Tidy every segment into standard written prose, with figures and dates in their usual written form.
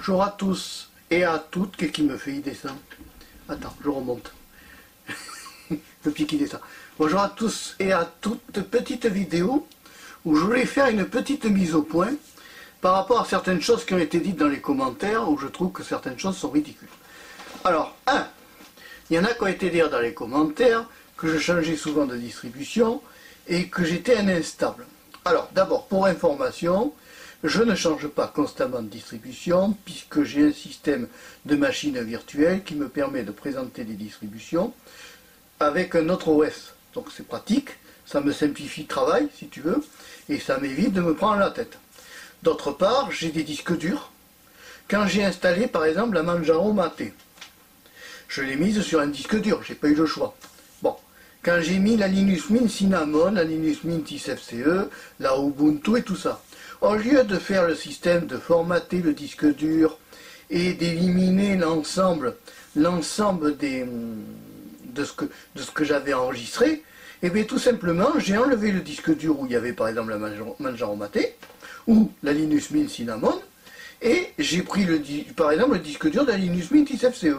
Bonjour à tous et à toutes. Qu'est-ce qui me fait y descendre? Attends, je remonte. Le pied qui descend. Bonjour à tous et à toutes. Petite vidéo où je voulais faire une petite mise au point par rapport à certaines choses qui ont été dites dans les commentaires où je trouve que certaines choses sont ridicules. Alors, il y en a qui ont été dire dans les commentaires que je changeais souvent de distribution et que j'étais un instable. Alors, d'abord, pour information, je ne change pas constamment de distribution puisque j'ai un système de machines virtuelles qui me permet de présenter des distributions avec un autre OS. Donc c'est pratique, ça me simplifie le travail si tu veux et ça m'évite de me prendre la tête. D'autre part, j'ai des disques durs. Quand j'ai installé par exemple la Manjaro Mate, je l'ai mise sur un disque dur, j'ai pas eu le choix. Bon, quand j'ai mis la Linux Mint Cinnamon, la Linux Mint XFCE, la Ubuntu et tout ça, au lieu de faire le système de formater le disque dur et d'éliminer l'ensemble de ce que j'avais enregistré, et bien tout simplement j'ai enlevé le disque dur où il y avait par exemple la Manjaro Mate ou la Linux Mint Cinnamon et j'ai pris par exemple le disque dur de la Linux Mint XFCE.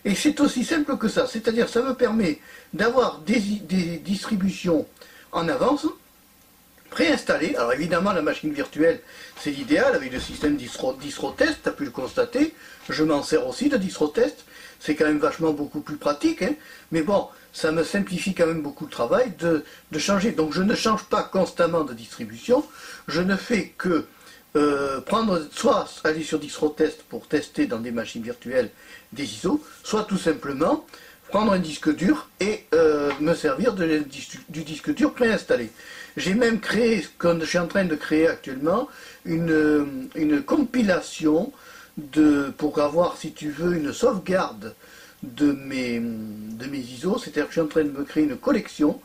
Et c'est aussi simple que ça, c'est-à-dire ça me permet d'avoir des distributions en avance, préinstallées. Alors évidemment la machine virtuelle c'est l'idéal avec le système DistroTest, tu as pu le constater, je m'en sers aussi de DistroTest, c'est quand même vachement beaucoup plus pratique, hein. Mais bon, ça me simplifie quand même beaucoup le travail de changer. Donc je ne change pas constamment de distribution, je ne fais que prendre, soit aller sur DistroTest pour tester dans des machines virtuelles des ISO, soit tout simplement prendre un disque dur et me servir du disque dur préinstallé. J'ai même créé, comme je suis en train de créer actuellement, une compilation pour avoir, si tu veux, une sauvegarde de mes ISO, c'est-à-dire que je suis en train de me créer une collection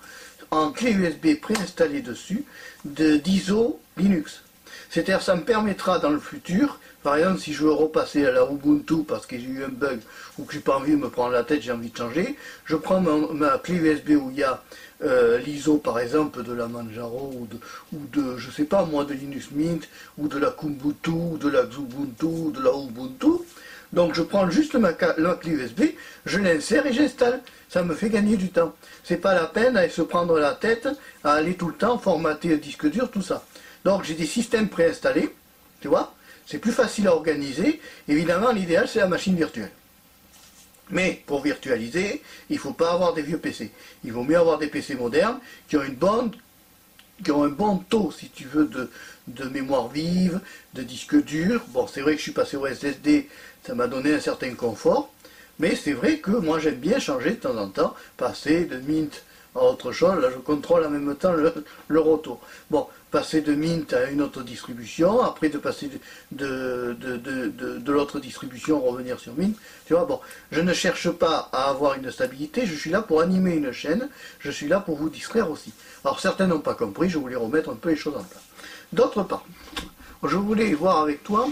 en clé USB préinstallée dessus d'ISO Linux. C'est-à-dire que ça me permettra dans le futur, par exemple si je veux repasser à la Ubuntu parce que j'ai eu un bug ou que j'ai pas envie de me prendre la tête, j'ai envie de changer, je prends ma clé USB où il y a l'ISO par exemple de la Manjaro ou de je sais pas moi de Linux Mint ou de la Kubuntu ou de la Xubuntu ou de la Ubuntu. Donc je prends juste la clé USB, je l'insère et j'installe. Ça me fait gagner du temps. C'est pas la peine à se prendre la tête à aller tout le temps formater le disque dur, tout ça. Donc j'ai des systèmes préinstallés, tu vois, c'est plus facile à organiser. Évidemment, l'idéal c'est la machine virtuelle. Mais pour virtualiser, il ne faut pas avoir des vieux PC. Il vaut mieux avoir des PC modernes qui ont un bon taux, si tu veux, de mémoire vive, de disque dur. Bon, c'est vrai que je suis passé au SSD, ça m'a donné un certain confort. Mais c'est vrai que moi j'aime bien changer de temps en temps, passer de Mint à autre chose. Là je contrôle en même temps le retour. Bon, passer de Mint à une autre distribution, après de passer de l'autre distribution, revenir sur Mint. Tu vois, bon, je ne cherche pas à avoir une stabilité, je suis là pour animer une chaîne, je suis là pour vous distraire aussi. Alors certains n'ont pas compris, je voulais remettre un peu les choses en place. D'autre part, je voulais voir avec toi,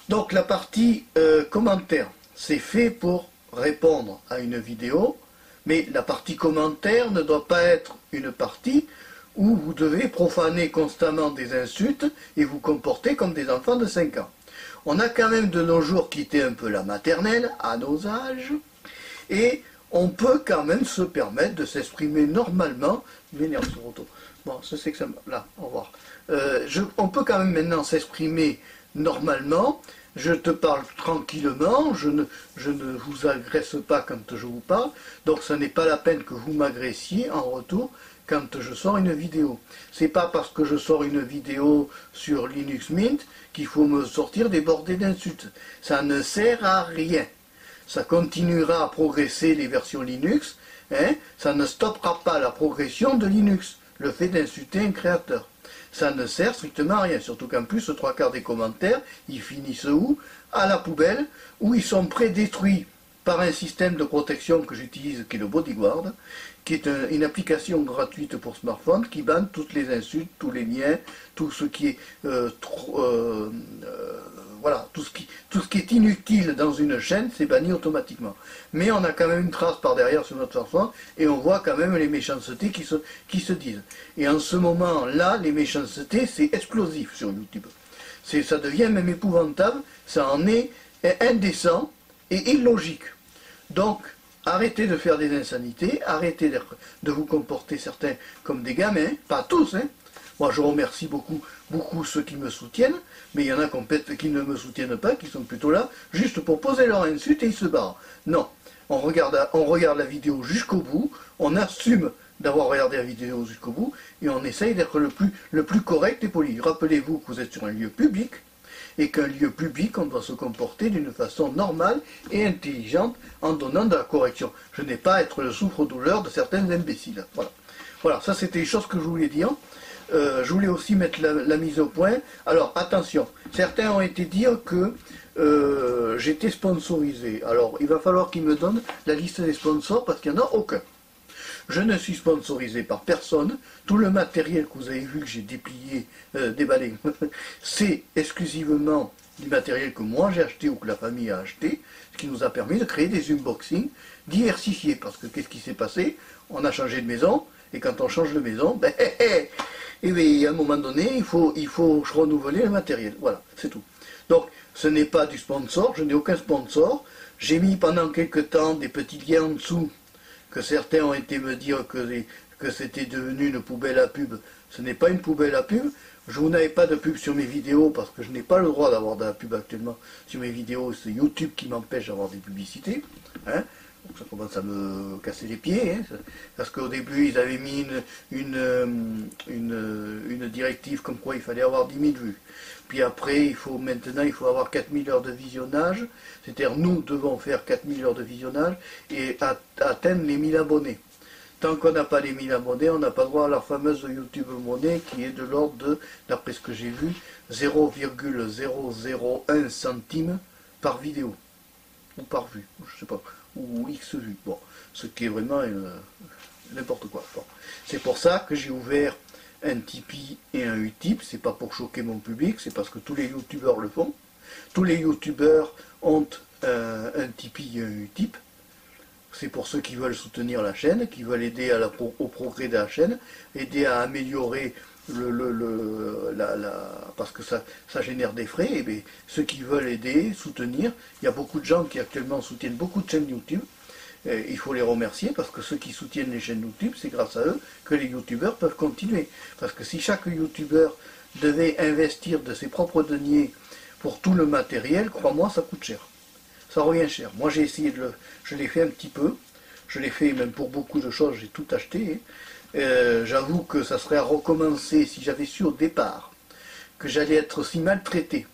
donc la partie commentaires. C'est fait pour répondre à une vidéo, mais la partie commentaire ne doit pas être une partie où vous devez profaner constamment des insultes et vous comporter comme des enfants de 5 ans. On a quand même de nos jours quitté un peu la maternelle à nos âges, et on peut quand même se permettre de s'exprimer normalement. Je m'énerve sur auto. Bon, ça c'est que ça... Là, au revoir. On peut quand même maintenant s'exprimer normalement. Je te parle tranquillement, je ne vous agresse pas quand je vous parle, donc ce n'est pas la peine que vous m'agressiez en retour quand je sors une vidéo. C'est pas parce que je sors une vidéo sur Linux Mint qu'il faut me sortir des bordées d'insultes. Ça ne sert à rien. Ça continuera à progresser les versions Linux, hein, ça ne stoppera pas la progression de Linux, le fait d'insulter un créateur. Ça ne sert strictement à rien, surtout qu'en plus, 3/4 des commentaires, ils finissent où? À la poubelle, où ils sont prédétruits par un système de protection que j'utilise, qui est le Bodyguard, qui est une application gratuite pour smartphone, qui banne toutes les insultes, tous les liens, tout ce qui est voilà, tout ce qui est inutile dans une chaîne, c'est banni automatiquement. Mais on a quand même une trace par derrière sur notre smartphone, et on voit quand même les méchancetés qui se disent. Et en ce moment-là, les méchancetés, c'est explosif sur YouTube. Ça devient même épouvantable, ça en est indécent et illogique. Donc, arrêtez de faire des insanités, arrêtez de vous comporter certains comme des gamins, pas tous, hein. Moi je remercie beaucoup ceux qui me soutiennent, mais il y en a qui ne me soutiennent pas, qui sont plutôt là, juste pour poser leur insulte et ils se barrent. Non, on regarde la vidéo jusqu'au bout, on assume d'avoir regardé la vidéo jusqu'au bout, et on essaye d'être le plus correct et poli. Rappelez-vous que vous êtes sur un lieu public, et qu'un lieu public, on doit se comporter d'une façon normale et intelligente en donnant de la correction. Je n'ai pas à être le souffre-douleur de certains imbéciles. Voilà. Voilà, ça c'était les choses que je voulais dire. Je voulais aussi mettre la mise au point. Alors attention, certains ont été dire que j'étais sponsorisé. Alors il va falloir qu'ils me donnent la liste des sponsors parce qu'il n'y en a aucun. Je ne suis sponsorisé par personne. Tout le matériel que vous avez vu que j'ai déballé, c'est exclusivement du matériel que moi j'ai acheté ou que la famille a acheté, ce qui nous a permis de créer des unboxings diversifiés. Parce que qu'est-ce qui s'est passé? On a changé de maison, et quand on change de maison, ben, et bien, à un moment donné, il faut renouveler le matériel. Voilà, c'est tout. Donc, ce n'est pas du sponsor, je n'ai aucun sponsor. J'ai mis pendant quelques temps des petits liens en dessous, que certains ont été me dire que c'était devenu une poubelle à pub. Ce n'est pas une poubelle à pub. Je n'avais pas de pub sur mes vidéos parce que je n'ai pas le droit d'avoir de la pub actuellement sur mes vidéos. C'est YouTube qui m'empêche d'avoir des publicités. Hein. Donc ça commence à me casser les pieds. Hein. Parce qu'au début, ils avaient mis une directive comme quoi il fallait avoir 10 000 vues. Puis après, maintenant, il faut avoir 4 000 heures de visionnage. C'est-à-dire, nous devons faire 4 000 heures de visionnage et atteindre les 1000 abonnés. Tant qu'on n'a pas les 1000 abonnés, on n'a pas droit à la fameuse YouTube monnaie qui est de l'ordre de, d'après ce que j'ai vu, 0,001 centime par vidéo. Ou par vue, je sais pas, ou X vues. Bon, ce qui est vraiment n'importe quoi. Bon. C'est pour ça que j'ai ouvert un Tipeee et un Utip. C'est pas pour choquer mon public, c'est parce que tous les youtubeurs le font. Tous les youtubeurs ont un Tipeee et un Utip. C'est pour ceux qui veulent soutenir la chaîne, qui veulent aider au progrès de la chaîne, aider à améliorer parce que ça génère des frais. Et bien, ceux qui veulent aider, soutenir, il y a beaucoup de gens qui actuellement soutiennent beaucoup de chaînes YouTube. Il faut les remercier parce que ceux qui soutiennent les chaînes YouTube, c'est grâce à eux que les youtubeurs peuvent continuer. Parce que si chaque youtubeur devait investir de ses propres deniers pour tout le matériel, crois-moi, ça coûte cher. Ça revient cher. Moi j'ai essayé je l'ai fait un petit peu, je l'ai fait même pour beaucoup de choses, j'ai tout acheté. J'avoue que ça serait à recommencer si j'avais su au départ que j'allais être si maltraité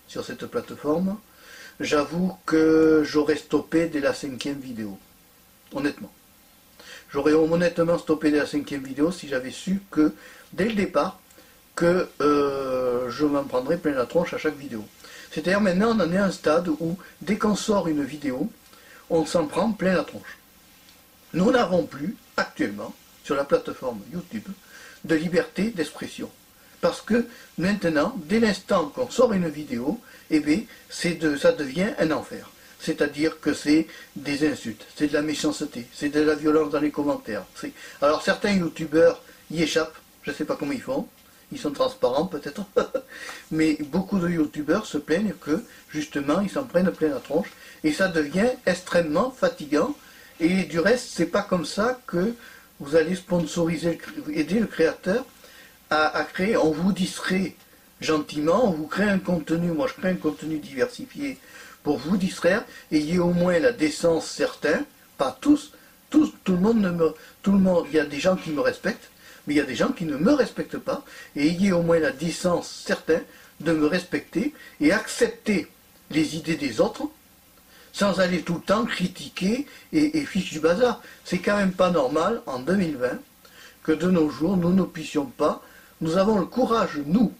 sur cette plateforme. J'avoue que j'aurais stoppé dès la 5e vidéo. Honnêtement. J'aurais honnêtement stoppé dès la 5e vidéo si j'avais su que, dès le départ, que je m'en prendrais plein la tronche à chaque vidéo. C'est-à-dire maintenant on en est à un stade où dès qu'on sort une vidéo, on s'en prend plein la tronche. Nous n'avons plus actuellement sur la plateforme YouTube de liberté d'expression. Parce que maintenant, dès l'instant qu'on sort une vidéo, eh bien, ça devient un enfer. C'est-à-dire que c'est des insultes, c'est de la méchanceté, c'est de la violence dans les commentaires. Alors certains youtubeurs y échappent, je ne sais pas comment ils font. Ils sont transparents peut-être, mais beaucoup de youtubeurs se plaignent que justement ils s'en prennent plein la tronche et ça devient extrêmement fatigant. Et du reste, c'est pas comme ça que vous allez sponsoriser, aider le créateur à créer. On vous distrait gentiment, on vous crée un contenu. Moi, je crée un contenu diversifié pour vous distraire. Ayez au moins la décence, certains, pas tous, tout le monde il y a des gens qui me respectent. Mais il y a des gens qui ne me respectent pas, et ayez au moins la décence, certains, de me respecter et accepter les idées des autres, sans aller tout le temps critiquer et fiche du bazar. C'est quand même pas normal, en 2020, que de nos jours, nous ne puissions pas, nous avons le courage, nous,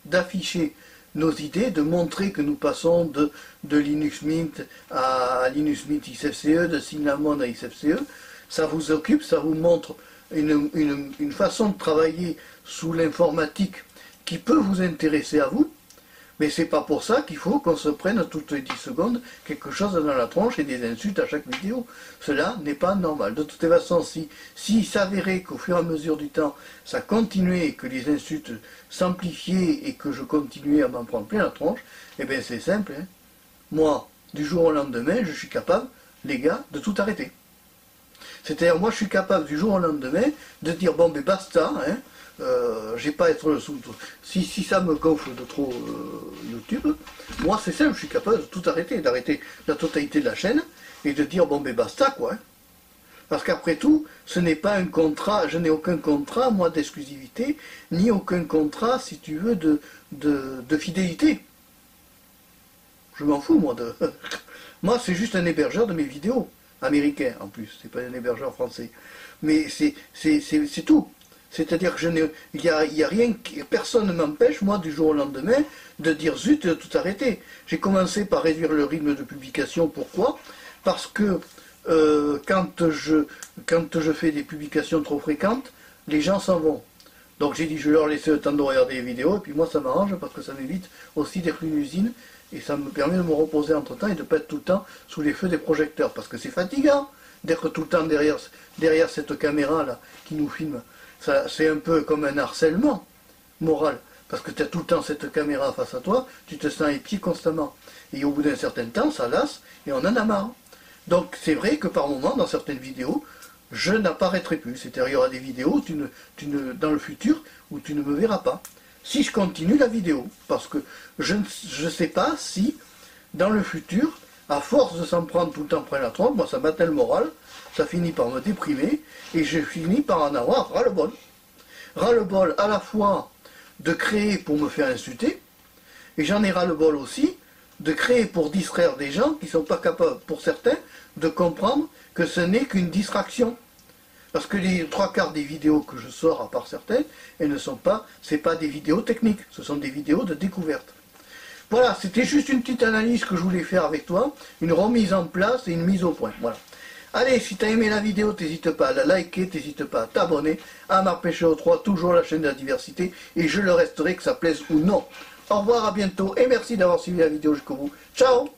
d'afficher nos idées, de montrer que nous passons de Linux Mint à Linux Mint XFCE, de Cinnamon à XFCE. Ça vous occupe, ça vous montre une façon de travailler sous l'informatique qui peut vous intéresser à vous, Mais c'est pas pour ça qu'il faut qu'on se prenne toutes les 10 secondes quelque chose dans la tronche et des insultes à chaque vidéo. Cela n'est pas normal. De toute façon, si s'avérait qu'au fur et à mesure du temps, ça continuait, que les insultes s'amplifiaient et que je continuais à m'en prendre plein la tronche, eh bien c'est simple. Hein. Moi, du jour au lendemain, je suis capable, les gars, de tout arrêter. C'est-à-dire, moi, je suis capable du jour au lendemain de dire, bon, ben basta, hein, j'ai pas à être sous. Si ça me gonfle de trop YouTube, moi c'est simple, je suis capable de tout arrêter, d'arrêter la totalité de la chaîne et de dire bon ben basta quoi. Hein. Parce qu'après tout, ce n'est pas un contrat, je n'ai aucun contrat moi d'exclusivité, ni aucun contrat, si tu veux, de fidélité. Je m'en fous moi de. Moi c'est juste un hébergeur de mes vidéos, américain en plus, c'est pas un hébergeur français. Mais c'est tout. C'est-à-dire que il y a rien, personne ne m'empêche, moi, du jour au lendemain, de dire zut, de tout arrêter. J'ai commencé par réduire le rythme de publication. Pourquoi? Parce que quand je fais des publications trop fréquentes, les gens s'en vont. Donc j'ai dit, je vais leur laisser le temps de regarder les vidéos, et puis moi ça m'arrange, parce que ça m'évite aussi d'être une usine, et ça me permet de me reposer entre temps et de ne pas être tout le temps sous les feux des projecteurs, parce que c'est fatigant d'être tout le temps derrière cette caméra-là qui nous filme. C'est un peu comme un harcèlement moral, parce que tu as tout le temps cette caméra face à toi, tu te sens épié constamment. Et au bout d'un certain temps, ça lasse, et on en a marre. Donc c'est vrai que par moments, dans certaines vidéos, je n'apparaîtrai plus. C'est-à-dire il y aura des vidéos dans le futur où tu ne me verras pas. Si je continue la vidéo, parce que je ne sais pas si, dans le futur, à force de s'en prendre tout le temps près la trompe, moi ça m'atteint le moral, ça finit par me déprimer, et je finis par en avoir ras-le-bol. Ras-le-bol à la fois de créer pour me faire insulter, et j'en ai ras-le-bol aussi de créer pour distraire des gens qui ne sont pas capables, pour certains, de comprendre que ce n'est qu'une distraction. Parce que les 3/4 des vidéos que je sors, à part certaines, elles ne sont pas, c'est pas des vidéos techniques, ce sont des vidéos de découverte. Voilà, c'était juste une petite analyse que je voulais faire avec toi, une remise en place et une mise au point. Voilà. Allez, si tu as aimé la vidéo, n'hésite pas à la liker, n'hésite pas à t'abonner à Marc Péchero 3, toujours la chaîne de la diversité, et je le resterai que ça plaise ou non. Au revoir, à bientôt, et merci d'avoir suivi la vidéo jusqu'au bout. Ciao!